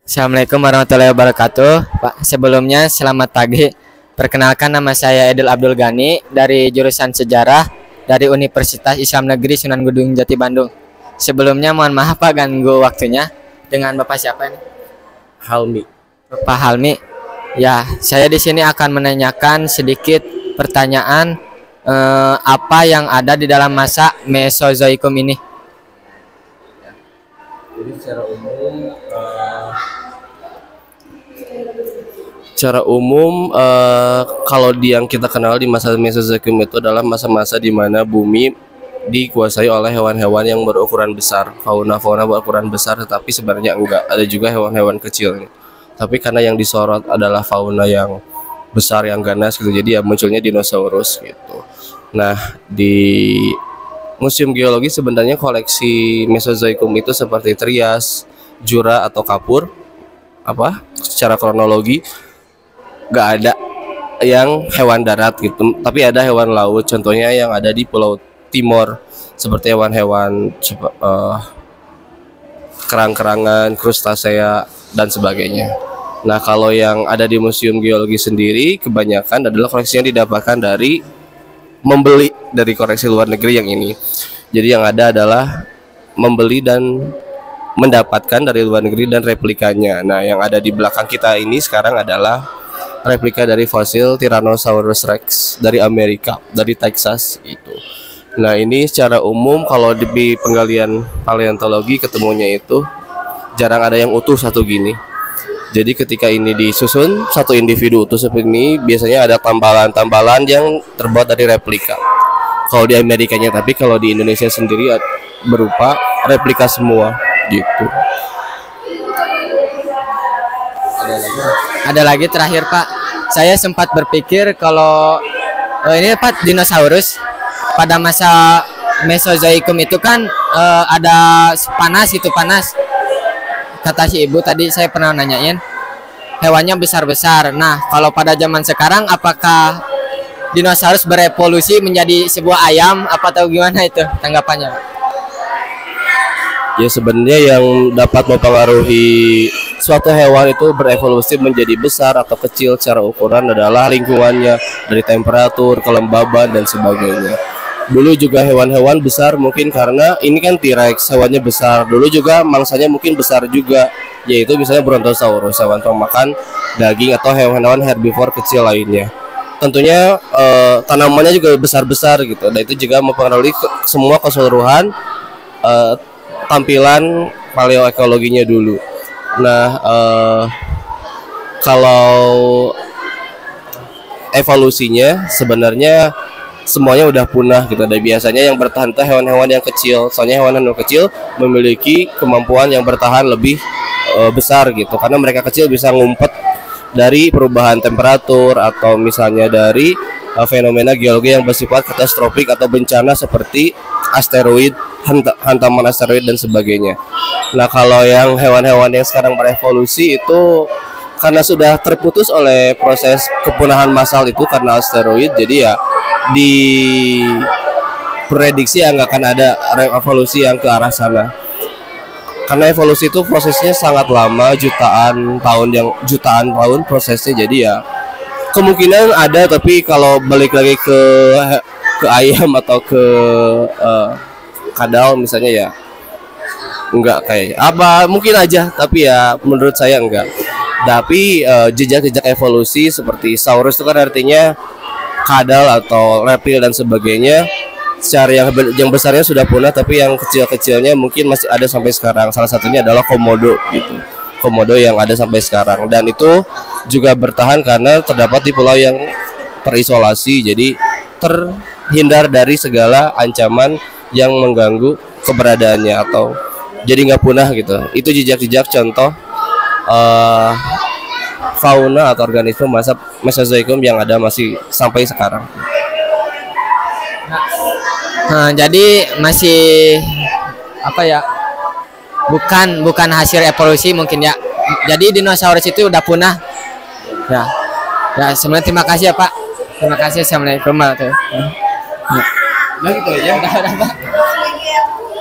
Assalamualaikum warahmatullahi wabarakatuh. Pak, sebelumnya selamat pagi. Perkenalkan, nama saya Edil Abdul Ghani dari jurusan Sejarah dari Universitas Islam Negeri Sunan Gunung Jati Bandung. Sebelumnya mohon maaf Pak ganggu waktunya. Dengan Bapak siapa ini? Halmi. Bapak Halmi. Ya, saya di sini akan menanyakan sedikit pertanyaan apa yang ada di dalam masa Mesozoikum ini. Jadi secara umum kalau yang kita kenal di masa Mesozoikum itu adalah masa-masa di mana bumi dikuasai oleh hewan-hewan yang berukuran besar, fauna-fauna berukuran besar, tetapi sebenarnya enggak, ada juga hewan-hewan kecil. Tapi karena yang disorot adalah fauna yang besar, yang ganas gitu, jadi ya munculnya dinosaurus gitu. Nah, di Museum Geologi sebenarnya koleksi Mesozoikum itu seperti Trias, Jura atau Kapur. Secara kronologi nggak ada yang hewan darat gitu, tapi ada hewan laut. Contohnya yang ada di Pulau Timor seperti hewan-hewan kerang-kerangan, krustasea dan sebagainya. Nah, kalau yang ada di Museum Geologi sendiri kebanyakan adalah koleksi yang didapatkan dari membeli dari koleksi luar negeri yang ini. Jadi yang ada adalah membeli dan mendapatkan dari luar negeri dan replikanya. Nah, yang ada di belakang kita ini sekarang adalah replika dari fosil Tyrannosaurus Rex dari Amerika, dari Texas itu. Nah, ini secara umum kalau di penggalian paleontologi ketemunya itu jarang ada yang utuh satu gini. Jadi ketika ini disusun satu individu utuh seperti ini, biasanya ada tambalan-tambalan yang terbuat dari replika. Kalau di Amerikanya, tapi kalau di Indonesia sendiri berupa replika semua gitu. Ada lagi terakhir Pak, saya sempat berpikir kalau ini Pak, dinosaurus pada masa Mesozoikum itu kan ada panas. Kata si ibu tadi, saya pernah nanyain hewannya besar-besar. Nah, kalau pada zaman sekarang apakah dinosaurus berevolusi menjadi sebuah ayam atau gimana itu tanggapannya? Ya, sebenarnya yang dapat mempengaruhi suatu hewan itu berevolusi menjadi besar atau kecil secara ukuran adalah lingkungannya, dari temperatur, kelembaban dan sebagainya. Dulu juga hewan-hewan besar mungkin karena ini kan T-Rex, hewannya besar. Dulu juga mangsanya mungkin besar juga, yaitu misalnya Brontosaurus, hewan pemakan daging atau hewan-hewan herbivore kecil lainnya. Tentunya tanamannya juga besar-besar gitu. Dan itu juga mempengaruhi semua keseluruhan tampilan paleoekologinya dulu. Nah, kalau evolusinya sebenarnya semuanya udah punah gitu. Dan biasanya yang bertahan itu hewan-hewan yang kecil. Soalnya hewan-hewan kecil memiliki kemampuan yang bertahan lebih besar gitu. Karena mereka kecil bisa ngumpet dari perubahan temperatur atau misalnya dari fenomena geologi yang bersifat katastrofik atau bencana seperti asteroid, hantaman asteroid dan sebagainya. Nah, kalau yang hewan-hewan yang sekarang berevolusi itu karena sudah terputus oleh proses kepunahan massal itu karena asteroid, jadi ya diprediksi nggak akan ada evolusi yang ke arah sana. Karena evolusi itu prosesnya sangat lama, jutaan tahun prosesnya, jadi ya kemungkinan ada, tapi kalau balik lagi ke ayam atau ke kadal misalnya ya enggak, kayak apa mungkin aja, tapi ya menurut saya enggak. Tapi jejak-jejak evolusi seperti saurus itu kan artinya kadal atau reptil dan sebagainya, secara yang besarnya sudah punah, tapi yang kecil-kecilnya mungkin masih ada sampai sekarang. Salah satunya adalah komodo gitu. Komodo yang ada sampai sekarang, dan itu juga bertahan karena terdapat di pulau yang terisolasi, jadi terhindar dari segala ancaman yang mengganggu keberadaannya atau jadi nggak punah gitu. Itu jejak-jejak contoh fauna atau organisme masa Mesozoikum yang ada masih sampai sekarang. Nah, jadi masih bukan hasil evolusi mungkin ya. Jadi dinosaurus itu udah punah. Ya sebenarnya terima kasih ya Pak. Terima kasih. Assalamualaikum warahmatullahi wabarakatuh. Nah, gitu aja. Udah Pak.